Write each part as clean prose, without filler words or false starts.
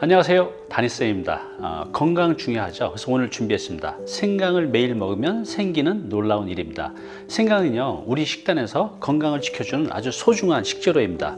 안녕하세요, 다니쌤입니다. 건강 중요하죠. 그래서 오늘 준비했습니다. 생강을 매일 먹으면 생기는 놀라운 일입니다. 생강은요, 우리 식단에서 건강을 지켜주는 아주 소중한 식재료입니다.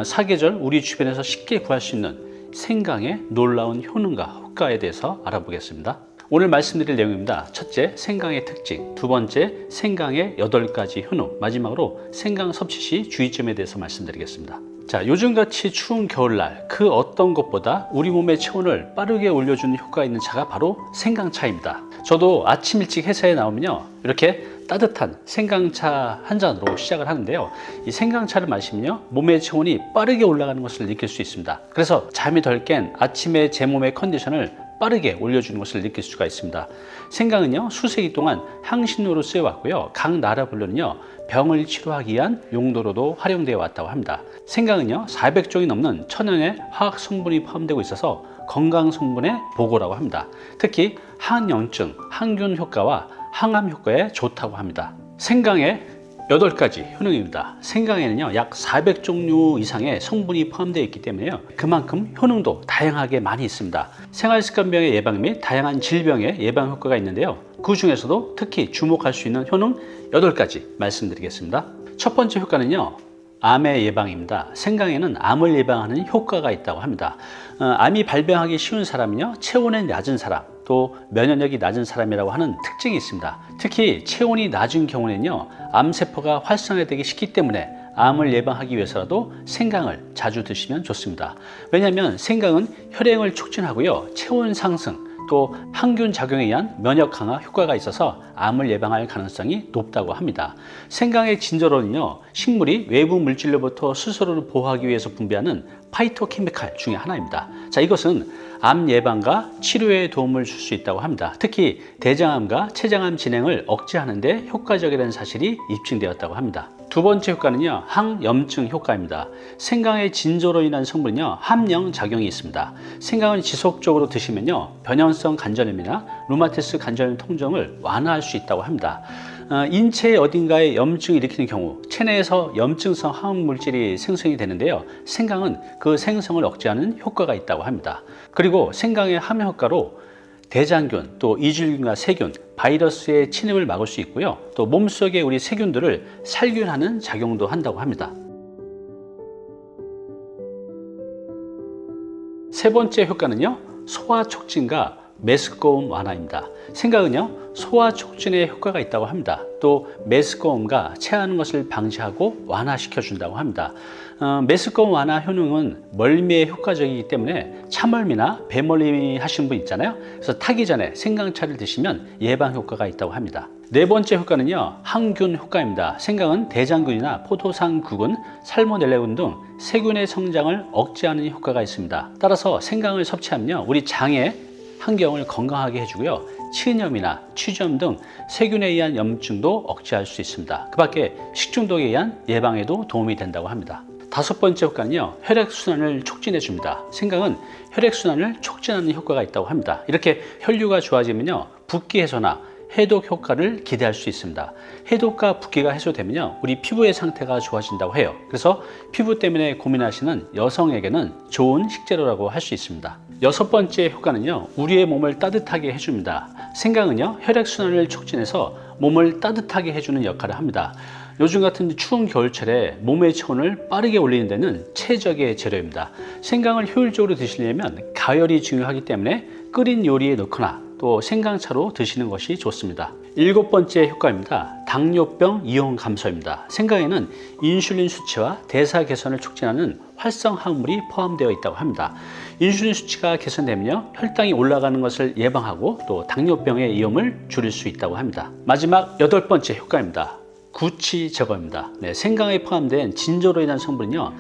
사계절 우리 주변에서 쉽게 구할 수 있는 생강의 놀라운 효능과 효과에 대해서 알아보겠습니다. 오늘 말씀드릴 내용입니다. 첫째, 생강의 특징. 두 번째, 생강의 8가지 효능. 마지막으로 생강 섭취 시 주의점에 대해서 말씀드리겠습니다. 자, 요즘같이 추운 겨울날 그 어떤 것보다 우리 몸의 체온을 빠르게 올려주는 효과가 있는 차가 바로 생강차입니다. 저도 아침 일찍 회사에 나오면요, 이렇게 따뜻한 생강차 한 잔으로 시작을 하는데요, 이 생강차를 마시면요 몸의 체온이 빠르게 올라가는 것을 느낄 수 있습니다. 그래서 잠이 덜 깬 아침에 제 몸의 컨디션을 빠르게 올려주는 것을 느낄 수가 있습니다. 생강은요, 수세기 동안 향신료로 쓰여왔고요, 각 나라 분류는요 병을 치료하기 위한 용도로도 활용되어 왔다고 합니다. 생강은요 400종이 넘는 천연의 화학 성분이 포함되고 있어서 건강 성분의 보고라고 합니다. 특히 항염증, 항균 효과와 항암 효과에 좋다고 합니다. 생강의 8가지 효능입니다. 생강에는요 약 400종류 이상의 성분이 포함되어 있기 때문에요, 그만큼 효능도 다양하게 많이 있습니다. 생활습관병의 예방 및 다양한 질병의 예방 효과가 있는데요, 그 중에서도 특히 주목할 수 있는 효능 8가지 말씀드리겠습니다. 첫 번째 효과는요, 암의 예방입니다. 생강에는 암을 예방하는 효과가 있다고 합니다. 암이 발병하기 쉬운 사람은요, 체온이 낮은 사람, 또 면역력이 낮은 사람이라고 하는 특징이 있습니다. 특히 체온이 낮은 경우에는요, 암세포가 활성화되기 쉽기 때문에 암을 예방하기 위해서라도 생강을 자주 드시면 좋습니다. 왜냐하면 생강은 혈행을 촉진하고요, 체온 상승, 또 항균 작용에 의한 면역 강화 효과가 있어서 암을 예방할 가능성이 높다고 합니다. 생강의 진저로는요, 식물이 외부 물질로부터 스스로를 보호하기 위해서 분비하는 파이토케미칼 중에 하나입니다. 자, 이것은 암 예방과 치료에 도움을 줄 수 있다고 합니다. 특히 대장암과 췌장암 진행을 억제하는 데 효과적이라는 사실이 입증되었다고 합니다. 두 번째 효과는요, 항염증 효과입니다. 생강의 진저로 인한 성분은요, 함령 작용이 있습니다. 생강을 지속적으로 드시면요, 변형성 관절염이나 루마티스 관절염 통증을 완화할 수 있다고 합니다. 인체의 어딘가에 염증을 일으키는 경우 체내에서 염증성 화학물질이 생성이 되는데요, 생강은 그 생성을 억제하는 효과가 있다고 합니다. 그리고 생강의 함유 효과로 대장균, 또 이질균과 세균, 바이러스의 침입을 막을 수 있고요, 또 몸속의 우리 세균들을 살균하는 작용도 한다고 합니다. 세 번째 효과는요, 소화 촉진과 메스꺼움 완화입니다. 생강은요, 소화 촉진에 효과가 있다고 합니다. 또 메스꺼움과 체하는 것을 방지하고 완화시켜 준다고 합니다. 메스꺼움 완화 효능은 멀미에 효과적이기 때문에 차멀미나 배멀미 하시는 분 있잖아요. 그래서 타기 전에 생강차를 드시면 예방 효과가 있다고 합니다. 네 번째 효과는요, 항균 효과입니다. 생강은 대장균이나 포도상구균, 살모넬라균 등 세균의 성장을 억제하는 효과가 있습니다. 따라서 생강을 섭취하면요, 우리 장의 환경을 건강하게 해주고요, 치은염이나 취점 등 세균에 의한 염증도 억제할 수 있습니다. 그 밖에 식중독에 의한 예방에도 도움이 된다고 합니다. 다섯 번째 효과는요, 혈액순환을 촉진해 줍니다. 생강은 혈액순환을 촉진하는 효과가 있다고 합니다. 이렇게 혈류가 좋아지면요, 붓기 해소나 해독 효과를 기대할 수 있습니다. 해독과 붓기가 해소되면요, 우리 피부의 상태가 좋아진다고 해요. 그래서 피부 때문에 고민하시는 여성에게는 좋은 식재료라고 할 수 있습니다. 여섯 번째 효과는요, 우리의 몸을 따뜻하게 해줍니다. 생강은요, 혈액순환을 촉진해서 몸을 따뜻하게 해주는 역할을 합니다. 요즘 같은 추운 겨울철에 몸의 체온을 빠르게 올리는 데는 최적의 재료입니다. 생강을 효율적으로 드시려면 가열이 중요하기 때문에 끓인 요리에 넣거나 또 생강차로 드시는 것이 좋습니다. 일곱 번째 효과입니다. 당뇨병 이용 감소입니다. 생강에는 인슐린 수치와 대사 개선을 促진하는 활성 항물이 포함되어 있다고 합니다. 인슐린 수치가 개선되면요, 혈당이 올라가는 것을 예방하고 또 당뇨병의 위험을 줄일 수 있다고 합니다. 마지막 여덟 번째 효과입니다. 구취 제거입니다. 생강에 포함된 진저로 인한 성분은요,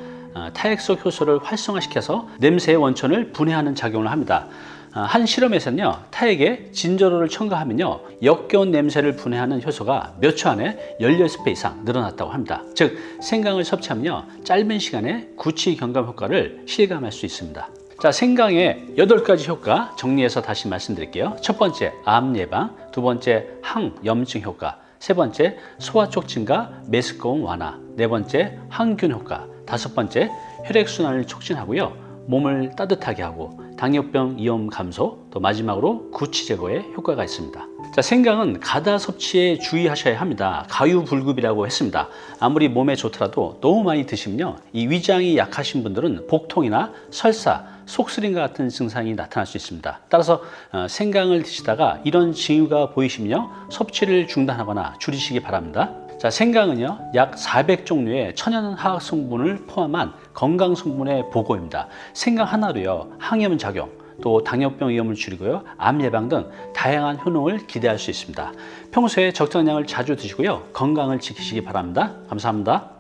타액속 효소를 활성화시켜서 냄새의 원천을 분해하는 작용을 합니다. 한 실험에서는요, 타액에 진저로를 첨가하면요, 역겨운 냄새를 분해하는 효소가 몇 초 안에 16배 이상 늘어났다고 합니다. 즉, 생강을 섭취하면요, 짧은 시간에 구취 경감 효과를 실감할 수 있습니다. 자, 생강의 8가지 효과 정리해서 다시 말씀드릴게요. 첫 번째, 암 예방. 두 번째, 항염증 효과. 세 번째, 소화 촉진과 메스꺼움 완화. 네 번째, 항균 효과. 다섯 번째, 혈액순환을 촉진하고요, 몸을 따뜻하게 하고. 당뇨병 위험 감소, 또 마지막으로 구취 제거에 효과가 있습니다. 자, 생강은 가다 섭취에 주의하셔야 합니다. 가유불급이라고 했습니다. 아무리 몸에 좋더라도 너무 많이 드시면요, 이 위장이 약하신 분들은 복통이나 설사, 속쓰림과 같은 증상이 나타날 수 있습니다. 따라서 생강을 드시다가 이런 징후가 보이시면요, 섭취를 중단하거나 줄이시기 바랍니다. 자, 생강은요, 약 400종류의 천연 화학 성분을 포함한 건강 성분의 보고입니다. 생강 하나로요, 항염 작용, 또 당뇨병 위험을 줄이고요, 암 예방 등 다양한 효능을 기대할 수 있습니다. 평소에 적정량을 자주 드시고요, 건강을 지키시기 바랍니다. 감사합니다.